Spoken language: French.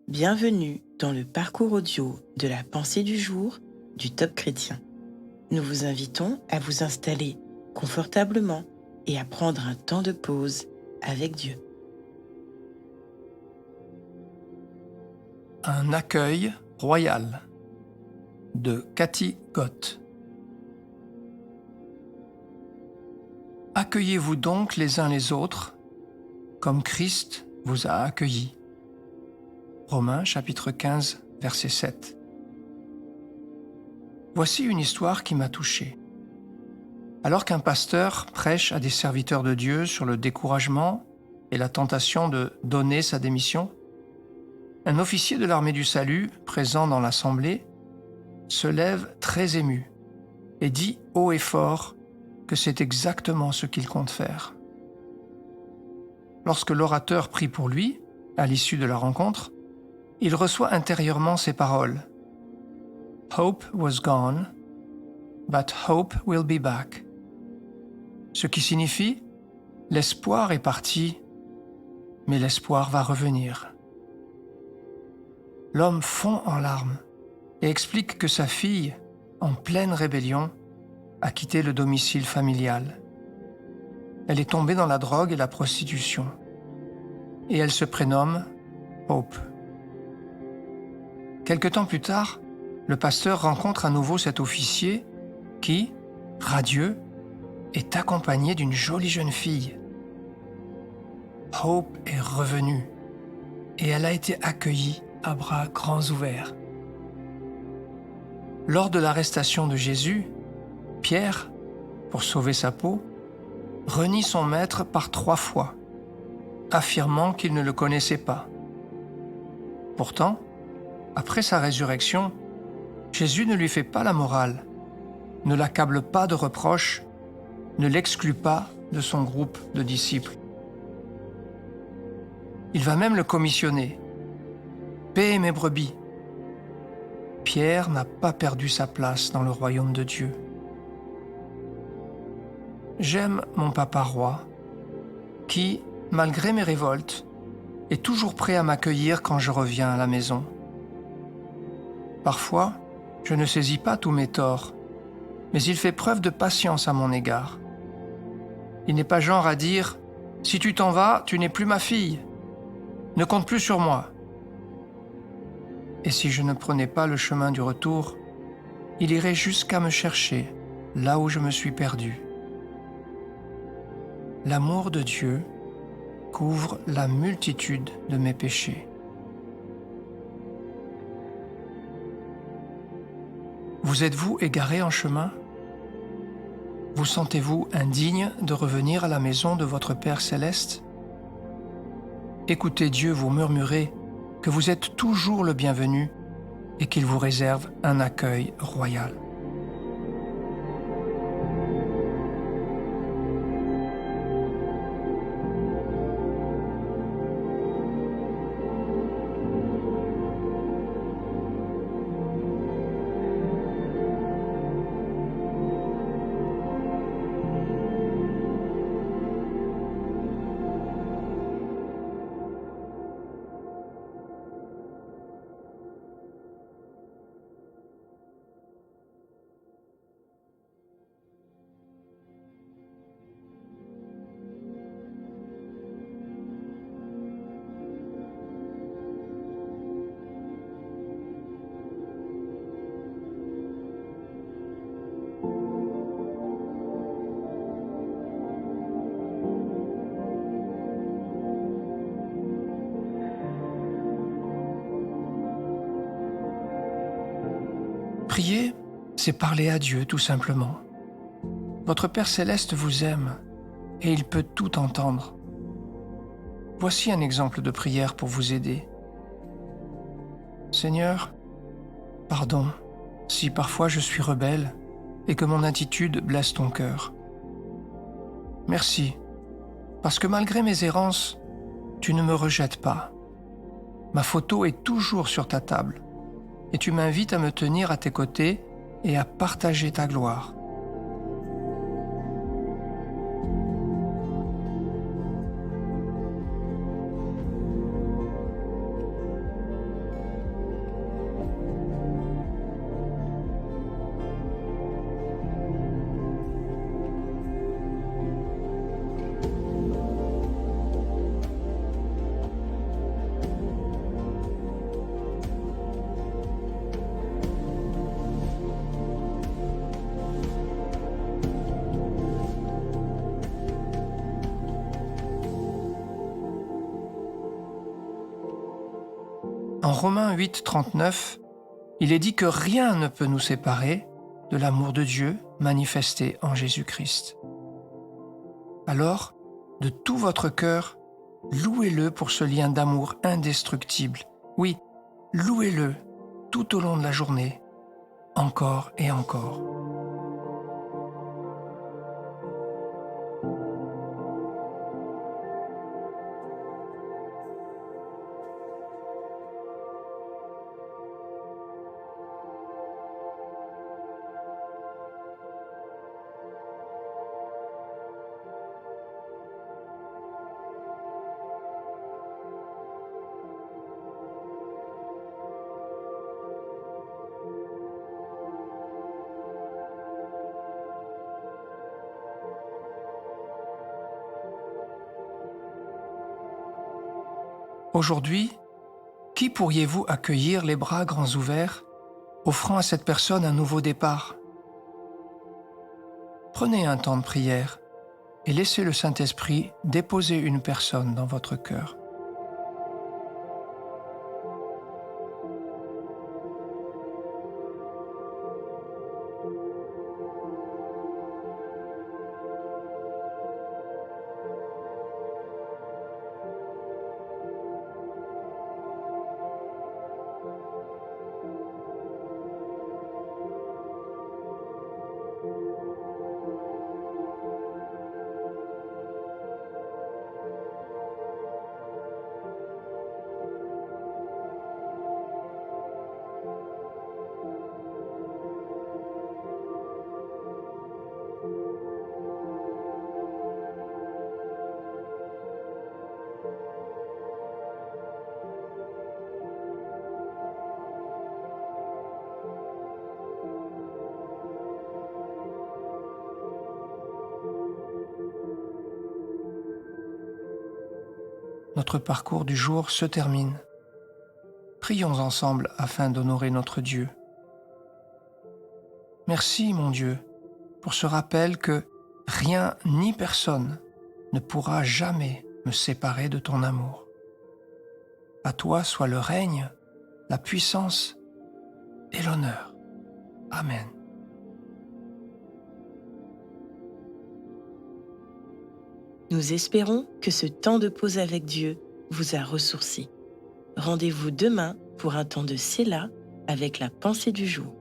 Bienvenue dans le parcours audio de la pensée du jour du Top Chrétien. Nous vous invitons à vous installer confortablement et à prendre un temps de pause avec Dieu. Un accueil royal de Cathy Gott. Accueillez-vous donc les uns les autres comme Christ vous a accueillis. Romains chapitre 15, verset 7. Voici une histoire qui m'a touché. Alors qu'un pasteur prêche à des serviteurs de Dieu sur le découragement et la tentation de donner sa démission, un officier de l'armée du salut, présent dans l'assemblée, se lève très ému et dit haut et fort que c'est exactement ce qu'il compte faire. Lorsque l'orateur prie pour lui, à l'issue de la rencontre, il reçoit intérieurement ces paroles. Hope was gone, but hope will be back. Ce qui signifie l'espoir est parti, mais l'espoir va revenir. L'homme fond en larmes et explique que sa fille, en pleine rébellion, a quitté le domicile familial. Elle est tombée dans la drogue et la prostitution. Et elle se prénomme Hope. Quelque temps plus tard, le pasteur rencontre à nouveau cet officier qui, radieux, est accompagné d'une jolie jeune fille. Hope est revenue et elle a été accueillie à bras grands ouverts. Lors de l'arrestation de Jésus, Pierre, pour sauver sa peau, renie son maître par 3 fois, affirmant qu'il ne le connaissait pas. Pourtant, après sa résurrection, Jésus ne lui fait pas la morale, ne l'accable pas de reproches, ne l'exclut pas de son groupe de disciples. Il va même le commissionner. « Paix mes brebis ». Pierre n'a pas perdu sa place dans le royaume de Dieu. J'aime mon papa roi, qui, malgré mes révoltes, est toujours prêt à m'accueillir quand je reviens à la maison. Parfois, je ne saisis pas tous mes torts, mais il fait preuve de patience à mon égard. Il n'est pas genre à dire « Si tu t'en vas, tu n'es plus ma fille. Ne compte plus sur moi. » Et si je ne prenais pas le chemin du retour, il irait jusqu'à me chercher là où je me suis perdu. L'amour de Dieu couvre la multitude de mes péchés. Vous êtes-vous égaré en chemin? Vous sentez-vous indigne de revenir à la maison de votre Père céleste? Écoutez Dieu vous murmurer que vous êtes toujours le bienvenu et qu'il vous réserve un accueil royal. Prier, c'est parler à Dieu tout simplement. Votre Père céleste vous aime et il peut tout entendre. Voici un exemple de prière pour vous aider. Seigneur, pardon si parfois je suis rebelle et que mon attitude blesse ton cœur. Merci, parce que malgré mes errances, tu ne me rejettes pas. Ma photo est toujours sur ta table et tu m'invites à me tenir à tes côtés et à partager ta gloire. En Romains 8, 39, il est dit que rien ne peut nous séparer de l'amour de Dieu manifesté en Jésus-Christ. Alors, de tout votre cœur, louez-le pour ce lien d'amour indestructible. Oui, louez-le tout au long de la journée, encore et encore. Aujourd'hui, qui pourriez-vous accueillir les bras grands ouverts, offrant à cette personne un nouveau départ? Prenez un temps de prière et laissez le Saint-Esprit déposer une personne dans votre cœur. Notre parcours du jour se termine. Prions ensemble afin d'honorer notre Dieu. Merci, mon Dieu, pour ce rappel que rien ni personne ne pourra jamais me séparer de ton amour. À toi soit le règne, la puissance et l'honneur. Amen. Nous espérons que ce temps de pause avec Dieu vous a ressourci. Rendez-vous demain pour un temps de Séla avec la pensée du jour.